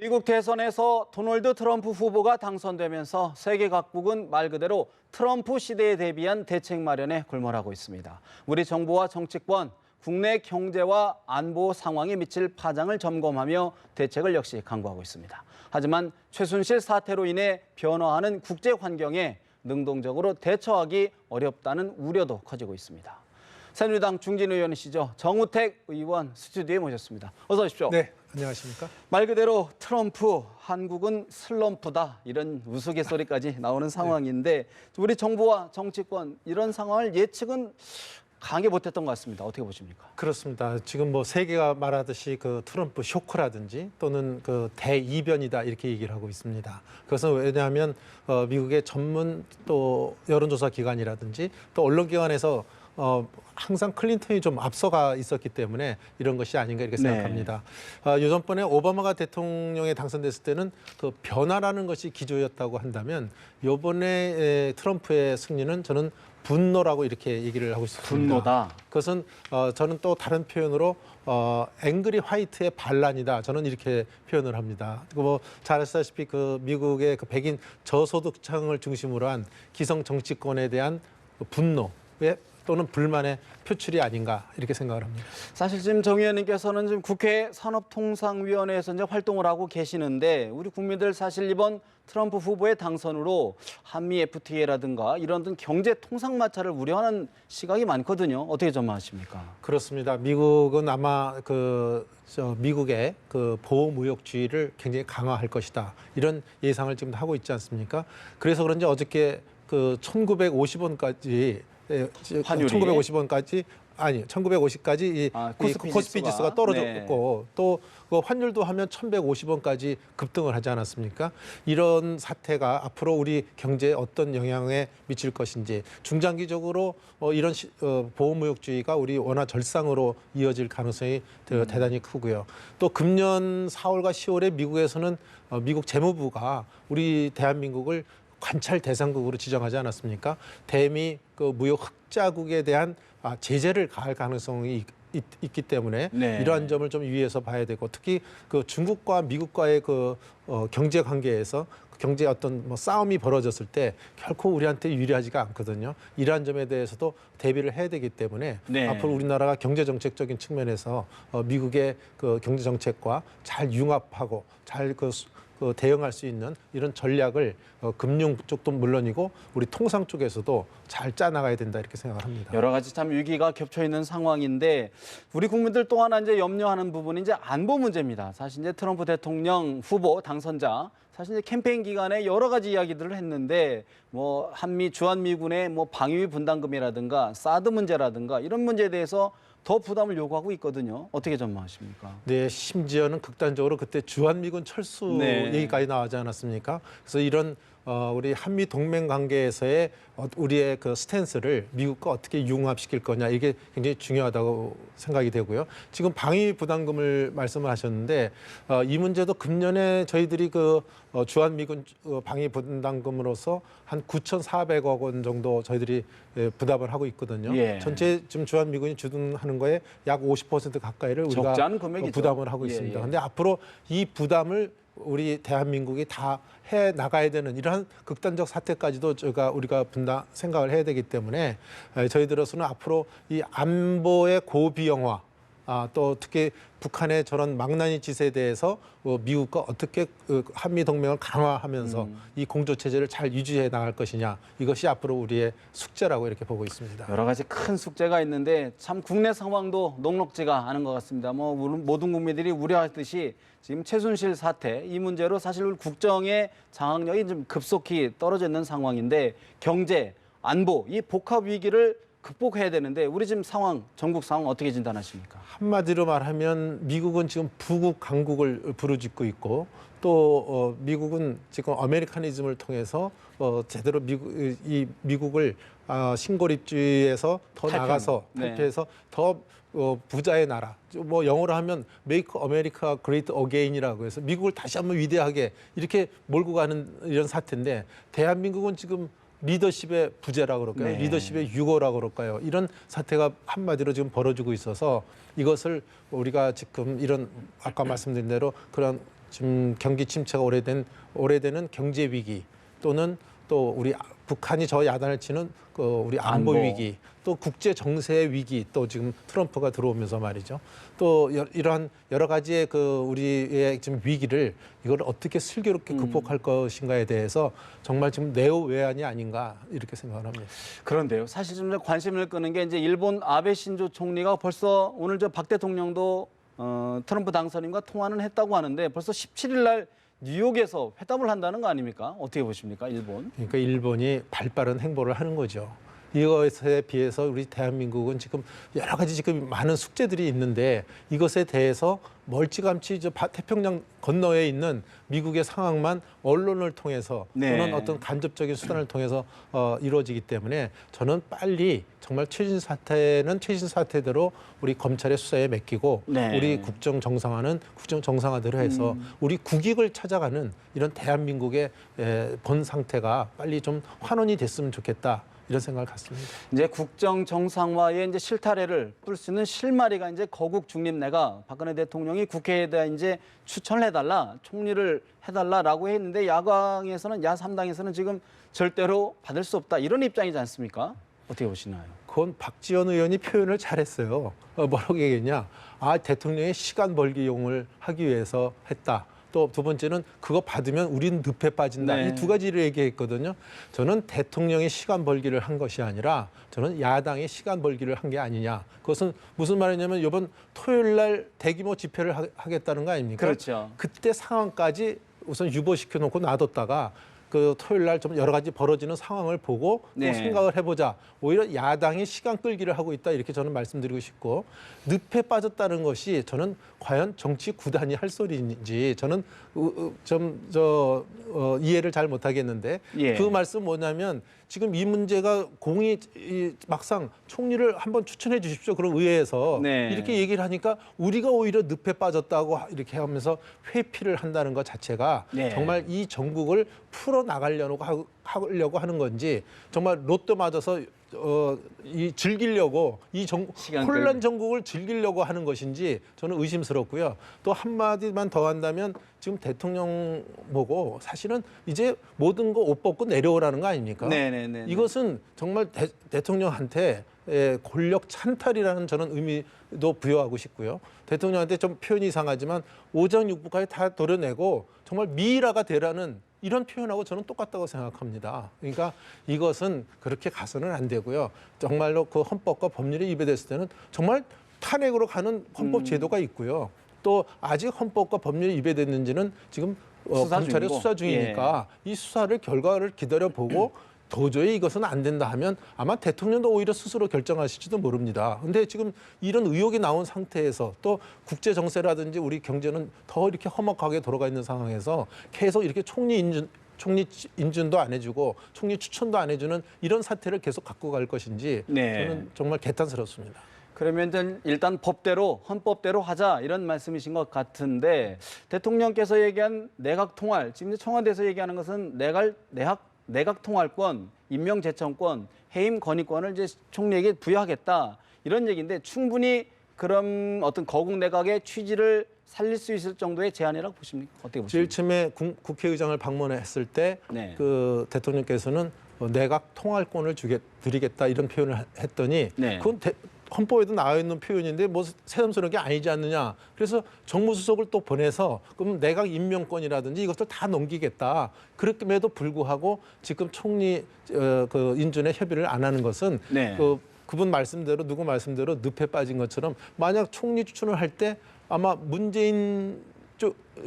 미국 대선에서 도널드 트럼프 후보가 당선되면서 세계 각국은 말 그대로 트럼프 시대에 대비한 대책 마련에 골몰하고 있습니다. 우리 정부와 정치권, 국내 경제와 안보 상황에 미칠 파장을 점검하며 대책을 역시 강구하고 있습니다. 하지만 최순실 사태로 인해 변화하는 국제 환경에 능동적으로 대처하기 어렵다는 우려도 커지고 있습니다. 새누리당 중진 의원이시죠. 정우택 의원 스튜디오에 모셨습니다. 어서 오십시오. 네, 안녕하십니까. 말 그대로 트럼프, 한국은 슬럼프다 이런 우스갯소리까지 나오는 상황인데 우리 정부와 정치권 이런 상황을 예측은 강하게 못했던 것 같습니다. 어떻게 보십니까? 그렇습니다. 지금 뭐 세계가 말하듯이 그 트럼프 쇼크라든지 또는 그 대이변이다 이렇게 얘기를 하고 있습니다. 그것은 왜냐하면 미국의 전문 또 여론조사 기관이라든지 또 언론기관에서 항상 클린턴이 좀 앞서가 있었기 때문에 이런 것이 아닌가 이렇게 생각합니다. 요전번에 오바마가 대통령에 당선됐을 때는 그 변화라는 것이 기조였다고 한다면 이번에 트럼프의 승리는 저는 분노라고 이렇게 얘기를 하고 싶습니다. 분노다. 그것은 저는 또 다른 표현으로 앵그리 화이트의 반란이다. 저는 이렇게 표현을 합니다. 뭐 잘 아시다시피 그 미국의 그 백인 저소득층을 중심으로 한 기성 정치권에 대한 분노에 또는 불만의 표출이 아닌가 이렇게 생각을 합니다. 사실 지금 정 의원님께서는 지금 국회 산업통상위원회에서 이제 활동을 하고 계시는데 우리 국민들 사실 이번 트럼프 후보의 당선으로 한미 FTA라든가 이런 등 경제 통상 마찰을 우려하는 시각이 많거든요. 어떻게 전망하십니까? 그렇습니다. 미국은 아마 미국의 그 보호무역주의를 굉장히 강화할 것이다. 이런 예상을 지금 하고 있지 않습니까? 그래서 그런지 어저께 그 1950원까지 환율이? 1950원까지 아니 1950까지 이 코스피 지수가 떨어졌고 또 그 환율도 하면 1150원까지 급등을 하지 않았습니까? 이런 사태가 앞으로 우리 경제에 어떤 영향에 미칠 것인지 중장기적으로 이런 보호무역주의가 우리 원화 절상으로 이어질 가능성이 대단히 크고요. 또 금년 4월과 10월에 미국에서는 미국 재무부가 우리 대한민국을 관찰 대상국으로 지정하지 않았습니까? 대미 그 무역 흑자국에 대한 제재를 가할 가능성이 있기 때문에 이러한 점을 좀 유의해서 봐야 되고 특히 그 중국과 미국과의 그 경제 관계에서 경제 어떤 뭐 싸움이 벌어졌을 때 결코 우리한테 유리하지가 않거든요. 이러한 점에 대해서도 대비를 해야 되기 때문에 앞으로 우리나라가 경제 정책적인 측면에서 미국의 그 경제 정책과 잘 융합하고 잘 대응할 수 있는 이런 전략을 금융 쪽도 물론이고 우리 통상 쪽에서도 잘 짜나가야 된다 이렇게 생각을 합니다. 여러 가지 참 위기가 겹쳐 있는 상황인데 우리 국민들 또 하나 이제 염려하는 부분이 이제 안보 문제입니다. 사실 이제 트럼프 대통령 후보 당선자 사실 이제 캠페인 기간에 여러 가지 이야기들을 했는데 뭐 한미 주한미군의 뭐 방위비 분담금이라든가 사드 문제라든가 이런 문제에 대해서 더 부담을 요구하고 있거든요. 어떻게 전망하십니까? 네, 심지어는 극단적으로 그때 주한미군 철수 얘기까지 나오지 않았습니까? 그래서 이런 우리 한미 동맹 관계에서의 우리의 그 스탠스를 미국과 어떻게 융합시킬 거냐 이게 굉장히 중요하다고 생각이 되고요. 지금 방위 부담금을 말씀을 하셨는데 이 문제도 금년에 저희들이 그 주한미군 방위 부담금으로서 한 9,400억 원 정도 저희들이 부담을 하고 있거든요. 전체 지금 주한미군이 주둔하는 거에 약 50% 가까이를 우리가 부담을 하고 있습니다. 그런데 앞으로 이 부담을 우리 대한민국이 다 해 나가야 되는 이러한 극단적 사태까지도 우리가 생각을 해야 되기 때문에 저희들로서는 앞으로 이 안보의 고비영화 또 특히 북한의 저런 망나니 짓에 대해서 미국과 어떻게 한미 동맹을 강화하면서 이 공조 체제를 잘 유지해 나갈 것이냐 이것이 앞으로 우리의 숙제라고 이렇게 보고 있습니다. 여러 가지 큰 숙제가 있는데 참 국내 상황도 녹록지가 않은 것 같습니다. 뭐 모든 국민들이 우려하듯이 지금 최순실 사태 이 문제로 사실 국정의 장악력이 좀 급속히 떨어져 있는 상황인데 경제, 안보 이 복합 위기를 극복해야 되는데 우리 지금 상황, 전국 상황 어떻게 진단하십니까? 한마디로 말하면 미국은 지금 부국 강국을 부르짖고 있고 또 미국은 지금 아메리카니즘을 통해서 제대로 미국을 신고립주의에서 더 나가서 탈피해서 더 부자의 나라, 뭐 영어로 하면 Make America Great Again이라고 해서 미국을 다시 한번 위대하게 이렇게 몰고 가는 이런 사태인데 대한민국은 지금 리더십의 부재라고 그럴까요? 리더십의 유고라고 그럴까요? 이런 사태가 한마디로 지금 벌어지고 있어서 이것을 우리가 지금 이런 아까 말씀드린 대로 그런 지금 경기 침체가 오래되는 경제 위기 또는 또 우리 북한이 저 야단을 치는 그 우리 안보 위기 또 국제 정세 위기 또 지금 트럼프가 들어오면서 말이죠. 또 이러한 여러 가지의 그 우리의 지금 위기를 이걸 어떻게 슬기롭게 극복할 것인가에 대해서 정말 지금 내후외환이 아닌가 이렇게 생각을 합니다. 그런데요. 사실 좀 관심을 끄는 게 이제 일본 아베 신조 총리가 벌써 오늘 저 박 대통령도 트럼프 당선인과 통화는 했다고 하는데 벌써 17일 날 뉴욕에서 회담을 한다는 거 아닙니까? 어떻게 보십니까, 일본? 그러니까 일본이 발빠른 행보를 하는 거죠. 이것에 비해서 우리 대한민국은 지금 여러 가지 지금 많은 숙제들이 있는데 이것에 대해서 멀찌감치 저 태평양 건너에 있는 미국의 상황만 언론을 통해서 또는 어떤 간접적인 수단을 통해서 이루어지기 때문에 저는 빨리 정말 최신 사태는 최신 사태대로 우리 검찰의 수사에 맡기고 우리 국정 정상화는 국정 정상화대로 해서 우리 국익을 찾아가는 이런 대한민국의 본 상태가 빨리 좀 환원이 됐으면 좋겠다. 이런 생각을 갖습니다. 이제 국정 정상화의 이제 실타래를 뿔 수 있는 실마리가 이제 거국 중립내가 박근혜 대통령이 국회에다 이제 추천을 해달라, 총리를 해달라라고 했는데 야당에서는 야3당에서는 지금 절대로 받을 수 없다 이런 입장이지 않습니까? 어떻게 보시나요? 그건 박지원 의원이 표현을 잘했어요. 뭐라고 얘기했냐? 아, 대통령의 시간 벌기용을 하기 위해서 했다. 또 두 번째는 그거 받으면 우린 늪에 빠진다. 이 두 가지를 얘기했거든요. 저는 대통령의 시간 벌기를 한 것이 아니라 저는 야당의 시간 벌기를 한 게 아니냐. 그것은 무슨 말이냐면 이번 토요일 날 대규모 집회를 하겠다는 거 아닙니까? 그렇죠. 그때 상황까지 우선 유보시켜 놓고 놔뒀다가 그 토요일 날 좀 여러 가지 벌어지는 상황을 보고 또 생각을 해보자. 오히려 야당이 시간 끌기를 하고 있다 이렇게 저는 말씀드리고 싶고 늪에 빠졌다는 것이 저는 과연 정치 구단이 할 소리인지 저는 이해를 잘 못하겠는데 그 말씀 뭐냐면 지금 이 문제가 막상 총리를 한번 추천해 주십시오. 그럼 의회에서 이렇게 얘기를 하니까 우리가 오히려 늪에 빠졌다고 이렇게 하면서 회피를 한다는 것 자체가 정말 이 전국을 풀어나가려고 하는 건지 정말 로또 맞아서 즐기려고 혼란 전국을 즐기려고 하는 것인지 저는 의심스럽고요. 또 한마디만 더 한다면 지금 대통령 보고 사실은 이제 모든 거 옷 벗고 내려오라는 거 아닙니까? 이것은 정말 대통령한테 권력 찬탈이라는 저는 의미도 부여하고 싶고요. 대통령한테 좀 표현이 이상하지만 오장육부까지 다 도려내고 정말 미이라가 되라는 이런 표현하고 저는 똑같다고 생각합니다. 그러니까 이것은 그렇게 가서는 안 되고요. 정말로 그 헌법과 법률에 위배됐을 때는 정말 탄핵으로 가는 헌법 제도가 있고요. 또 아직 헌법과 법률이 위배됐는지는 지금 검찰의 수사 중이니까 이 수사를 결과를 기다려보고 도저히 이것은 안 된다 하면 아마 대통령도 오히려 스스로 결정하실지도 모릅니다. 근데 지금 이런 의혹이 나온 상태에서 또 국제 정세라든지 우리 경제는 더 이렇게 험악하게 돌아가 있는 상황에서 계속 이렇게 총리 인준도 안 해주고 총리 추천도 안 해주는 이런 사태를 계속 갖고 갈 것인지 저는 정말 개탄스럽습니다. 그러면 일단 법대로 헌법대로 하자 이런 말씀이신 것 같은데 대통령께서 얘기한 내각 통할 지금 청와대에서 얘기하는 것은 내각 통할권, 임명제청권, 해임 건의권을 이제 총리에게 부여하겠다 이런 얘기인데 충분히 그런 어떤 거국 내각의 취지를 살릴 수 있을 정도의 제안이라고 보십니까? 어떻게 보십니까? 제일 처음에 국회의장을 방문했을 때 그 대통령께서는 내각 통할권을 드리겠다 이런 표현을 했더니 그건 헌법에도 나와 있는 표현인데 뭐 새삼스러운 게 아니지 않느냐. 그래서 정무수석을 또 보내서 그럼 내각 임명권이라든지 이것들 다 넘기겠다. 그렇음에도 불구하고 지금 총리 그 인준에 협의를 안 하는 것은 그분 말씀대로 누구 말씀대로 늪에 빠진 것처럼 만약 총리 추천을 할 때 아마 문재인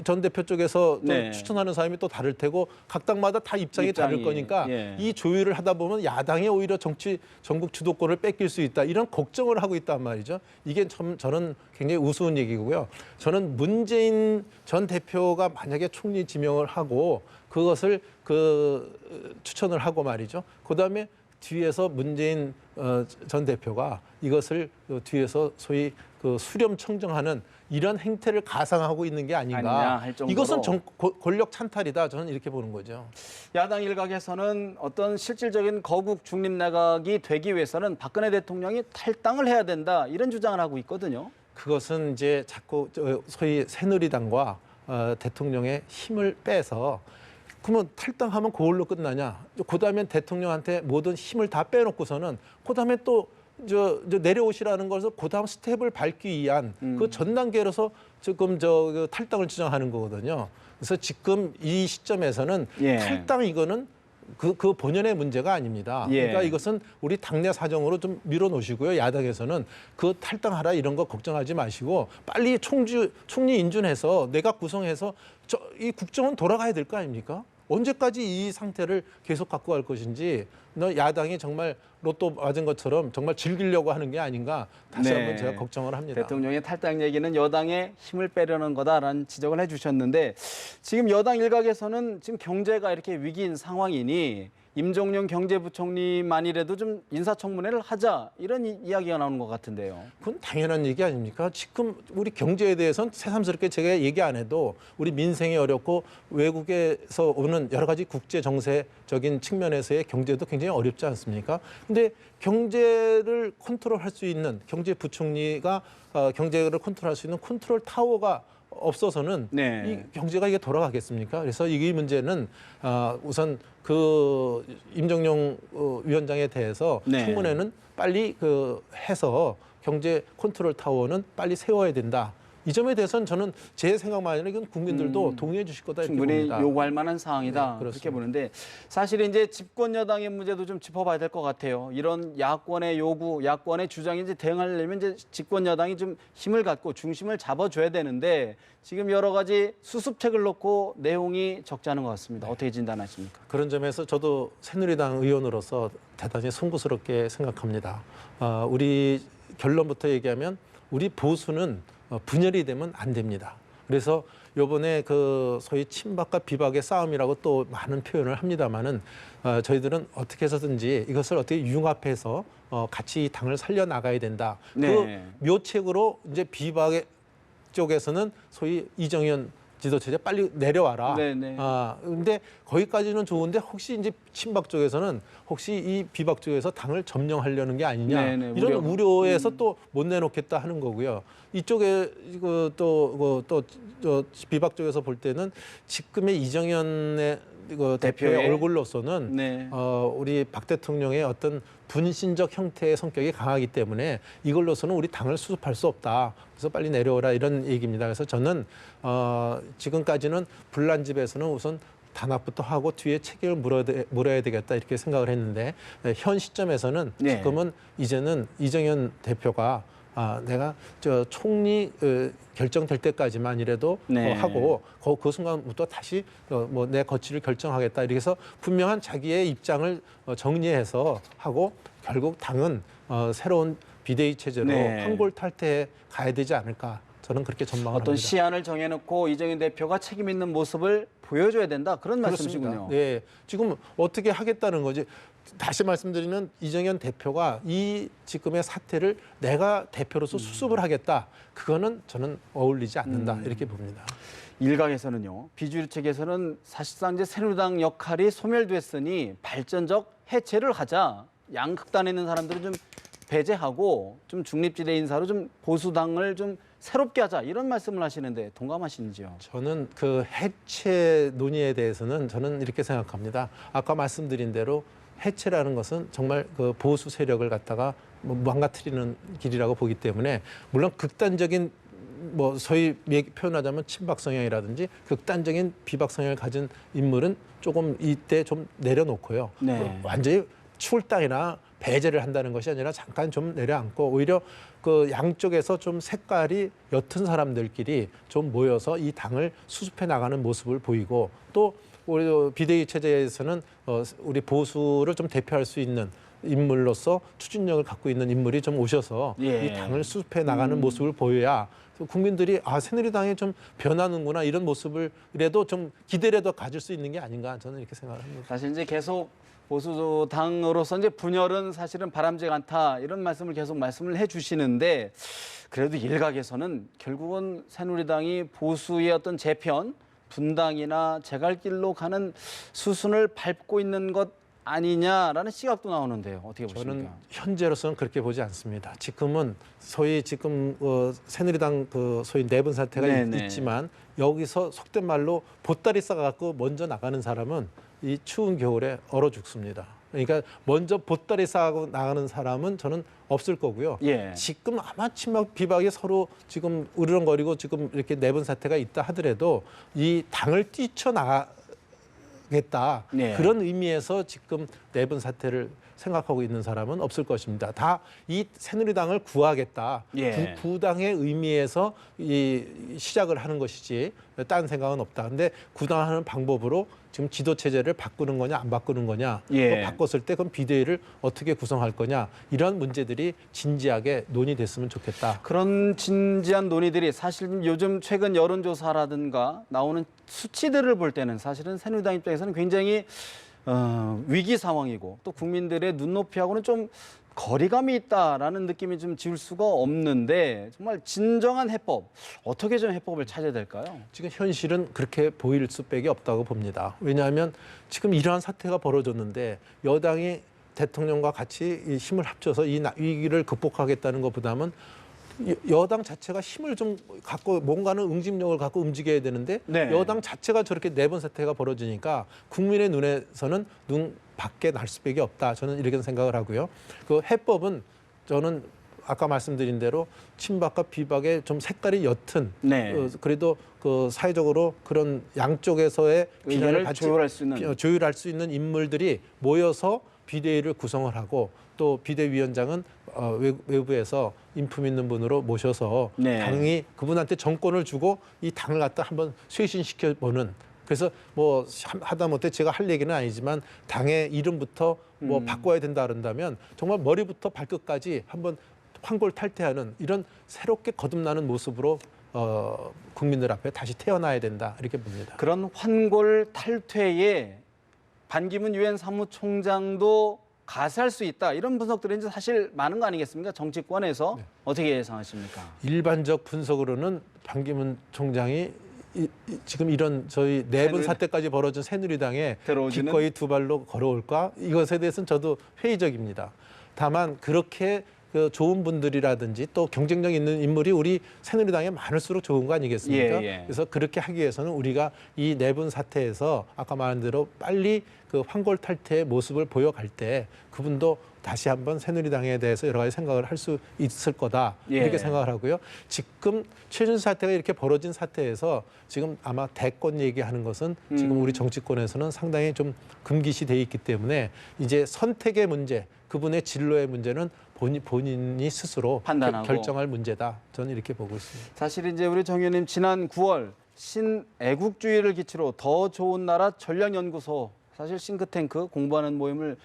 전 대표 쪽에서 추천하는 사람이 또 다를 테고 각 당마다 다 입장이 다를 거니까 이 조율을 하다 보면 야당이 오히려 전국 주도권을 뺏길 수 있다 이런 걱정을 하고 있단 말이죠. 이게 저는 굉장히 우스운 얘기고요. 저는 문재인 전 대표가 만약에 총리 지명을 하고 그것을 추천을 하고 말이죠. 그다음에 뒤에서 문재인 전 대표가 이것을 뒤에서 소위 수렴 청정하는 이런 행태를 가상하고 있는 게 아닌가. 이것은 권력 찬탈이다. 저는 이렇게 보는 거죠. 야당 일각에서는 어떤 실질적인 거국 중립 내각이 되기 위해서는 박근혜 대통령이 탈당을 해야 된다. 이런 주장을 하고 있거든요. 그것은 이제 자꾸 소위 새누리당과 대통령의 힘을 빼서 그러면 탈당하면 그걸로 끝나냐? 그다음에 대통령한테 모든 힘을 다 빼놓고서는 그다음에 또 저 내려오시라는 것을 그다음 스텝을 밟기 위한 그 전 단계로서 지금 그 탈당을 주장하는 거거든요. 그래서 지금 이 시점에서는 예. 탈당 이거는 그 본연의 문제가 아닙니다. 예. 그러니까 이것은 우리 당내 사정으로 좀 밀어놓으시고요. 야당에서는 그 탈당하라 이런 거 걱정하지 마시고 빨리 총리 인준해서 내각 구성해서 이 국정은 돌아가야 될 거 아닙니까? 언제까지 이 상태를 계속 갖고 갈 것인지 야당이 정말 로또 맞은 것처럼 정말 즐기려고 하는 게 아닌가 다시 한번 제가 걱정을 합니다. 대통령의 탈당 얘기는 여당의 힘을 빼려는 거다라는 지적을 해주셨는데 지금 여당 일각에서는 지금 경제가 이렇게 위기인 상황이니 임종용 경제부총리만이라도 좀 인사청문회를 하자 이런 이야기가 나오는 것 같은데요. 그건 당연한 얘기 아닙니까? 지금 우리 경제에 대해서는 새삼스럽게 제가 얘기 안 해도 우리 민생이 어렵고 외국에서 오는 여러 가지 국제 정세적인 측면에서의 경제도 굉장히 어렵지 않습니까? 근데 경제를 컨트롤할 수 있는 경제부총리가 경제를 컨트롤할 수 있는 컨트롤 타워가 없어서는 이 경제가 이게 돌아가겠습니까? 그래서 이 문제는 우선 그 임정용 위원장에 대해서 청문회는 빨리 해서 경제 컨트롤 타워는 빨리 세워야 된다. 이 점에 대해서는 저는 제 생각만 아니라 이건 국민들도 동의해 주실 거다 이렇게 충분히 봅니다. 요구할 만한 사항이다. 네, 그렇게 보는데 사실 이제 집권 여당의 문제도 좀 짚어봐야 될 것 같아요. 이런 야권의 요구, 야권의 주장이 이제 대응하려면 이제 집권 여당이 좀 힘을 갖고 중심을 잡아줘야 되는데 지금 여러 가지 수습책을 놓고 내용이 적지 않은 것 같습니다. 어떻게 진단하십니까? 그런 점에서 저도 새누리당 의원으로서 대단히 송구스럽게 생각합니다. 우리 결론부터 얘기하면 우리 보수는 분열이 되면 안 됩니다. 그래서 이번에 그 소위 친박과 비박의 싸움이라고 또 많은 표현을 합니다만은 저희들은 어떻게 해서든지 이것을 어떻게 융합해서 같이 이 당을 살려 나가야 된다. 그 묘책으로 이제 비박의 쪽에서는 소위 이정현 지도체제 빨리 내려와라. 근데 거기까지는 좋은데 혹시 이제 친박 쪽에서는 혹시 이 비박 쪽에서 당을 점령하려는 게 아니냐 이런 우려에서 또 못 내놓겠다 하는 거고요. 이쪽에 또 비박 쪽에서 볼 때는 지금의 이정현의 대표의 얼굴로서는 우리 박 대통령의 어떤 분신적 형태의 성격이 강하기 때문에 이걸로서는 우리 당을 수습할 수 없다. 그래서 빨리 내려오라 이런 얘기입니다. 그래서 저는 지금까지는 불난 집에서는 우선 단합부터 하고 뒤에 책임을 물어야 되겠다 이렇게 생각을 했는데 현 시점에서는 지금은 이제는 이정현 대표가 내가 총리 결정될 때까지만이라도 하고 그 순간부터 다시 내 거취를 결정하겠다 이렇게 해서 분명한 자기의 입장을 정리해서 하고 결국 당은 새로운 비대위 체제로 황골 탈퇴해 가야 되지 않을까 저는 그렇게 전망을 어떤 합니다. 시안을 정해놓고 이정현 대표가 책임 있는 모습을 보여줘야 된다 그런 말씀이시군요. 네, 지금 어떻게 하겠다는 거지. 다시 말씀드리면 이정현 대표가 이 지금의 사태를 내가 대표로서 수습을 하겠다. 그거는 저는 어울리지 않는다 이렇게 봅니다. 일각에서는요. 비주류 측에서는 사실상 이제 새누리당 역할이 소멸됐으니 발전적 해체를 하자. 양극단에 있는 사람들은 좀 배제하고 좀 중립지대 인사로 좀 보수당을 좀 새롭게 하자 이런 말씀을 하시는데 동감하시는지요? 저는 그 해체 논의에 대해서는 저는 이렇게 생각합니다. 아까 말씀드린 대로 해체라는 것은 정말 그 보수 세력을 갖다가 망가뜨리는 길이라고 보기 때문에 물론 극단적인 소위 표현하자면 친박 성향이라든지 극단적인 비박 성향을 가진 인물은 조금 이때 좀 내려놓고요. 완전히 출당이나 배제를 한다는 것이 아니라 잠깐 좀 내려앉고 오히려 그 양쪽에서 좀 색깔이 옅은 사람들끼리 좀 모여서 이 당을 수습해 나가는 모습을 보이고 또 우리 비대위 체제에서는 우리 보수를 좀 대표할 수 있는 인물로서 추진력을 갖고 있는 인물이 좀 오셔서 이 당을 수습해 나가는 모습을 보여야 국민들이 새누리당이 좀 변하는구나 이런 모습을라도 좀 기대라도 가질 수 있는 게 아닌가 저는 이렇게 생각을 합니다. 사실 이제 계속 보수당으로서 이제 분열은 사실은 바람직 않다 이런 말씀을 계속 말씀을 해주시는데 그래도 일각에서는 결국은 새누리당이 보수의 어떤 재편 분당이나 제갈길로 가는 수순을 밟고 있는 것 아니냐라는 시각도 나오는데요. 어떻게 저는 보십니까? 현재로서는 그렇게 보지 않습니다. 지금은 소위 지금 새누리당 소위 내분 사태가 네네. 있지만 여기서 속된 말로 보따리 싸갖고 먼저 나가는 사람은 이 추운 겨울에 얼어 죽습니다. 그러니까 먼저 보따리 싸고 나가는 사람은 저는 없을 거고요. 예. 지금 아마 친박 비박이 서로 지금 으르렁거리고 지금 이렇게 내분 사태가 있다 하더라도 이 당을 뛰쳐나가겠다. 네. 그런 의미에서 지금 내분 사태를 생각하고 있는 사람은 없을 것입니다. 다 이 새누리당을 구하겠다. 예. 구당의 의미에서 이 시작을 하는 것이지 다른 생각은 없다. 근데 구당하는 방법으로 지금 지도 체제를 바꾸는 거냐 안 바꾸는 거냐, 예. 또 바꿨을 때 그럼 비대위를 어떻게 구성할 거냐, 이런 문제들이 진지하게 논의됐으면 좋겠다. 그런 진지한 논의들이 사실 요즘 최근 여론조사라든가 나오는 수치들을 볼 때는 사실은 새누리당 입장에서는 굉장히 위기 상황이고 또 국민들의 눈높이하고는 좀 거리감이 있다라는 느낌이 좀 지울 수가 없는데 정말 진정한 해법, 어떻게 좀 해법을 찾아야 될까요? 지금 현실은 그렇게 보일 수밖에 없다고 봅니다. 왜냐하면 지금 이러한 사태가 벌어졌는데 여당이 대통령과 같이 이 힘을 합쳐서 이 위기를 극복하겠다는 것보다는 여당 자체가 힘을 좀 갖고 뭔가는 응집력을 갖고 움직여야 되는데 네. 여당 자체가 저렇게 내분 사태가 벌어지니까 국민의 눈에서는 눈 밖에 날 수밖에 없다. 저는 이렇게 생각을 하고요. 그 해법은 저는 아까 말씀드린 대로 친박과 비박의 좀 색깔이 옅은 네. 그래도 그 사회적으로 그런 양쪽에서의 비난을 받지 조율할 수 있는 인물들이 모여서 비대위를 구성을 하고 또 비대위원장은 외부에서 인품 있는 분으로 모셔서 네. 당이 그분한테 정권을 주고 이 당을 갖다 한번 쇄신시켜 보는. 그래서 뭐 하다못해 제가 할 얘기는 아니지만 당의 이름부터 뭐 바꿔야 된다 그런다면 정말 머리부터 발끝까지 한번 환골탈퇴하는 이런 새롭게 거듭나는 모습으로 국민들 앞에 다시 태어나야 된다 이렇게 봅니다. 그런 환골탈퇴에 반기문 유엔 사무총장도 가세할 수 있다 이런 분석들이 이제 사실 많은 거 아니겠습니까? 정치권에서 네. 어떻게 예상하십니까? 일반적 분석으로는 반기문 총장이 지금 이런 저희 내분 사태까지 벌어진 새누리당에 기꺼이 두 발로 걸어올까? 이것에 대해서는 저도 회의적입니다. 다만 그렇게 좋은 분들이라든지 또 경쟁력 있는 인물이 우리 새누리당에 많을수록 좋은 거 아니겠습니까? 예. 그래서 그렇게 하기 위해서는 우리가 이 내분 사태에서 아까 말한 대로 빨리 그 환골탈퇴의 모습을 보여갈 때 그분도 다시 한번 새누리당에 대해서 여러 가지 생각을 할 수 있을 거다 이렇게 생각을 하고요. 지금 최준수 사태가 이렇게 벌어진 사태에서 지금 아마 대권 얘기하는 것은 지금 우리 정치권에서는 상당히 좀 금기시 돼 있기 때문에 이제 선택의 문제, 그분의 진로의 문제는 본인이 스스로 판단하고 결정할 문제다. 저는 이렇게 보고 있습니다. 사실 이제 우리 정 의원님 지난 9월 신애국주의를 기치로 더 좋은 나라 전략연구소 사실 싱크탱크 공부하는 모임을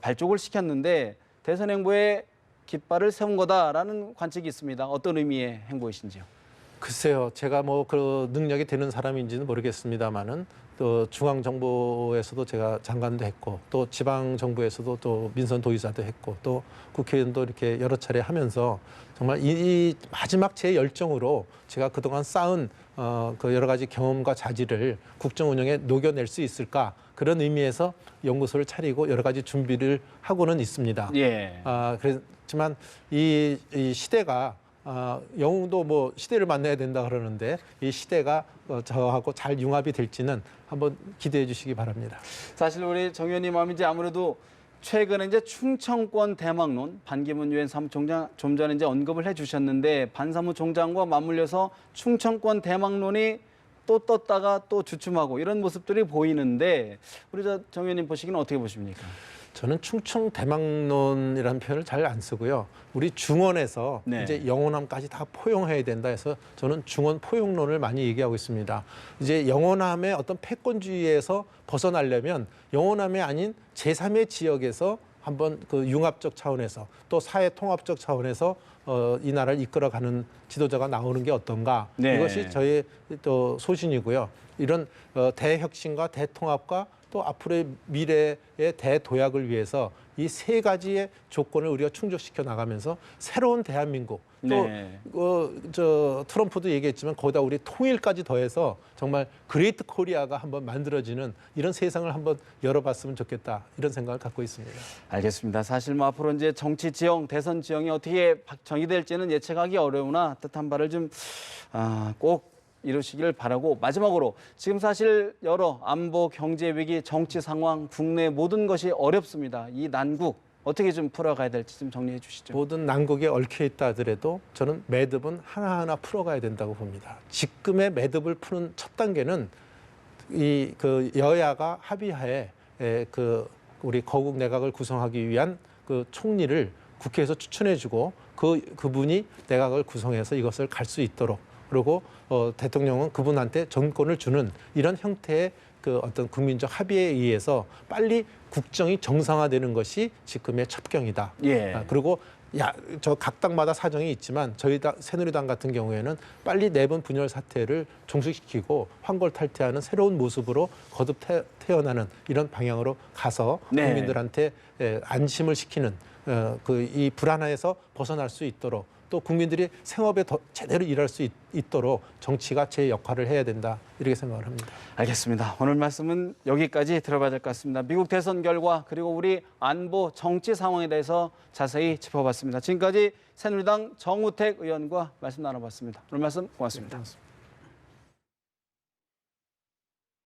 발족을 시켰는데 대선 행보에 깃발을 세운 거다라는 관측이 있습니다. 어떤 의미의 행보이신지요? 글쎄요, 제가 뭐 그 능력이 되는 사람인지는 모르겠습니다만은 또 중앙정부에서도 제가 장관도 했고 또 지방정부에서도 또 민선도의사도 했고 또 국회의원도 이렇게 여러 차례 하면서 정말 이 마지막 제 열정으로 제가 그동안 쌓은 그 여러 가지 경험과 자질을 국정 운영에 녹여낼 수 있을까 그런 의미에서 연구소를 차리고 여러 가지 준비를 하고는 있습니다. 예. 그렇지만 이 시대가 영웅도 뭐 시대를 만나야 된다 그러는데 이 시대가 저하고 잘 융합이 될지는 한번 기대해 주시기 바랍니다. 사실 우리 정 의원님 마음이 이제 아무래도 최근에 이제 충청권 대망론 반기문 유엔 사무총장 좀 전에 이제 언급을 해주셨는데 반사무총장과 맞물려서 충청권 대망론이 또 떴다가 또 주춤하고 이런 모습들이 보이는데 우리 정 의원님 보시기는 어떻게 보십니까? 저는 충청 대망론이라는 표현을 잘 안 쓰고요. 우리 중원에서 네. 이제 영원함까지 다 포용해야 된다 해서 저는 중원 포용론을 많이 얘기하고 있습니다. 이제 영원함의 어떤 패권주의에서 벗어나려면 영원함이 아닌 제3의 지역에서 한번 그 융합적 차원에서 또 사회 통합적 차원에서 이 나라를 이끌어가는 지도자가 나오는 게 어떤가. 네. 이것이 저의 또 소신이고요. 이런 대혁신과 대통합과 또 앞으로의 미래의 대도약을 위해서 이 세 가지의 조건을 우리가 충족시켜 나가면서 새로운 대한민국 또 트럼프도 얘기했지만 거기다 우리 통일까지 더해서 정말 그레이트 코리아가 한번 만들어지는 이런 세상을 한번 열어봤으면 좋겠다 이런 생각을 갖고 있습니다. 알겠습니다. 사실 뭐 앞으로 이제 정치 지형, 대선 지형이 어떻게 정의될지는 예측하기 어려우나 뜻한 바를 좀 꼭 이루시기를 바라고 마지막으로 지금 사실 여러 안보, 경제 위기, 정치 상황, 국내 모든 것이 어렵습니다. 이 난국 어떻게 좀 풀어가야 될지 좀 정리해 주시죠. 모든 난국에 얽혀 있다 하더라도 저는 매듭은 하나하나 풀어가야 된다고 봅니다. 지금의 매듭을 푸는 첫 단계는 이 그 여야가 합의하에 우리 거국 내각을 구성하기 위한 그 총리를 국회에서 추천해주고 그분이 내각을 구성해서 이것을 갈 수 있도록 그리고 대통령은 그분한테 정권을 주는 이런 형태의 그 어떤 국민적 합의에 의해서 빨리 국정이 정상화되는 것이 지금의 첩경이다. 예. 그리고 저 각 당마다 사정이 있지만 저희 당 새누리당 같은 경우에는 빨리 내분 분열 사태를 종식시키고 황골탈퇴하는 새로운 모습으로 거듭 태어나는 이런 방향으로 가서 국민들한테 안심을 시키는 이 불안에서 벗어날 수 있도록 또 국민들이 생업에 더 제대로 일할 수 있도록 정치가 제 역할을 해야 된다 이렇게 생각을 합니다. 알겠습니다. 오늘 말씀은 여기까지 들어봐야 될 것 같습니다. 미국 대선 결과 그리고 우리 안보 정치 상황에 대해서 자세히 짚어봤습니다. 지금까지 새누리당 정우택 의원과 말씀 나눠봤습니다. 오늘 말씀 고맙습니다. 고맙습니다.